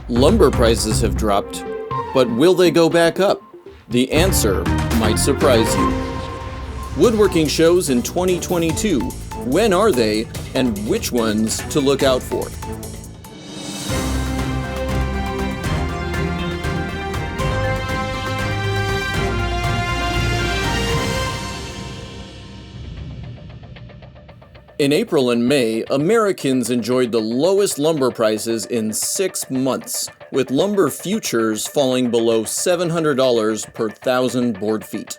Lumber prices have dropped, but will they go back up? The answer might surprise you. Woodworking shows in 2022. When are they, and which ones to look out for? In April and May, Americans enjoyed the lowest lumber prices in 6 months, with lumber futures falling below $700 per thousand board feet.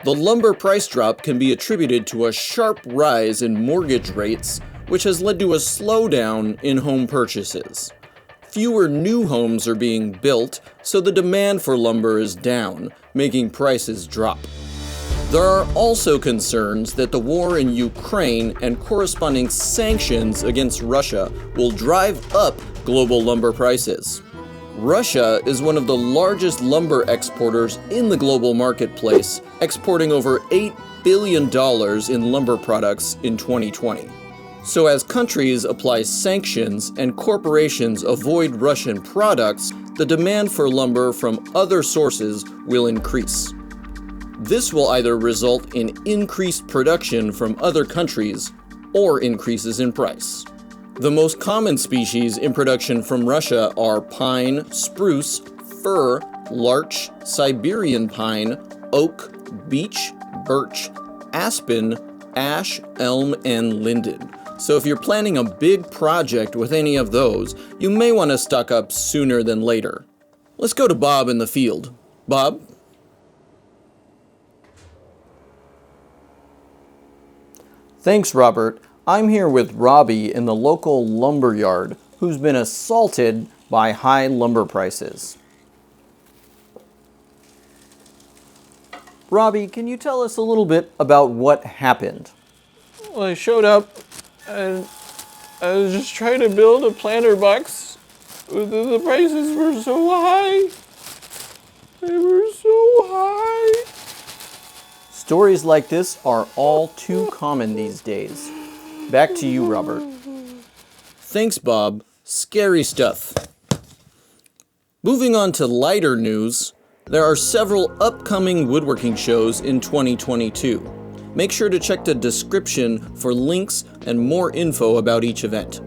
The lumber price drop can be attributed to a sharp rise in mortgage rates, which has led to a slowdown in home purchases. Fewer new homes are being built, so the demand for lumber is down, making prices drop. There are also concerns that the war in Ukraine and corresponding sanctions against Russia will drive up global lumber prices. Russia is one of the largest lumber exporters in the global marketplace, exporting over $8 billion in lumber products in 2020. So as countries apply sanctions and corporations avoid Russian products, the demand for lumber from other sources will increase. This will either result in increased production from other countries or increases in price. The most common species in production from Russia are pine, spruce, fir, larch, Siberian pine, oak, beech, birch, aspen, ash, elm, and linden. So if you're planning a big project with any of those, you may want to stock up sooner than later. Let's go to Bob in the field. Bob? Thanks, Robert. I'm here with Robbie in the local lumber yard, who's been assaulted by high lumber prices. Robbie, can you tell us a little bit about what happened? Well, I showed up and I was just trying to build a planter box. The prices were so high. They were so high. Stories like this are all too common these days. Back to you, Robert. Thanks, Bob. Scary stuff. Moving on to lighter news, there are several upcoming woodworking shows in 2022. Make sure to check the description for links and more info about each event.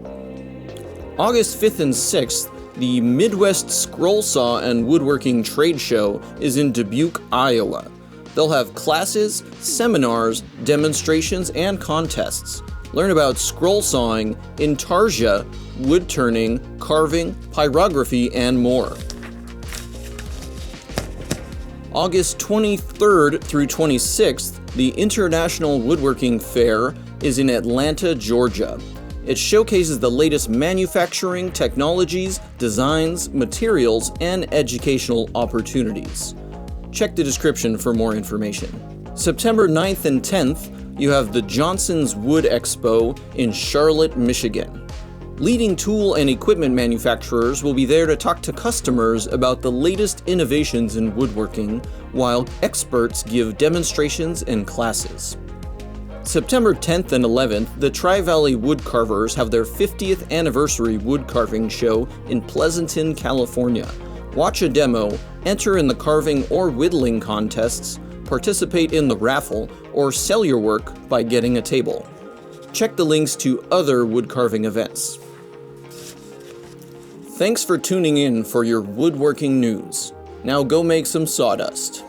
August 5th and 6th, the Midwest Scroll Saw and Woodworking Trade Show is in Dubuque, Iowa. They'll have classes, seminars, demonstrations, and contests. Learn about scroll sawing, intarsia, wood turning, carving, pyrography, and more. August 23rd through 26th, the International Woodworking Fair is in Atlanta, Georgia. It showcases the latest manufacturing, technologies, designs, materials, and educational opportunities. Check the description for more information. September 9th and 10th, you have the Johnson's Wood Expo in Charlotte, Michigan. Leading tool and equipment manufacturers will be there to talk to customers about the latest innovations in woodworking, while experts give demonstrations and classes. September 10th and 11th, the Tri-Valley Woodcarvers have their 50th anniversary woodcarving show in Pleasanton, California. Watch a demo, enter in the carving or whittling contests, participate in the raffle, or sell your work by getting a table. Check the links to other woodcarving events. Thanks for tuning in for your woodworking news. Now go make some sawdust.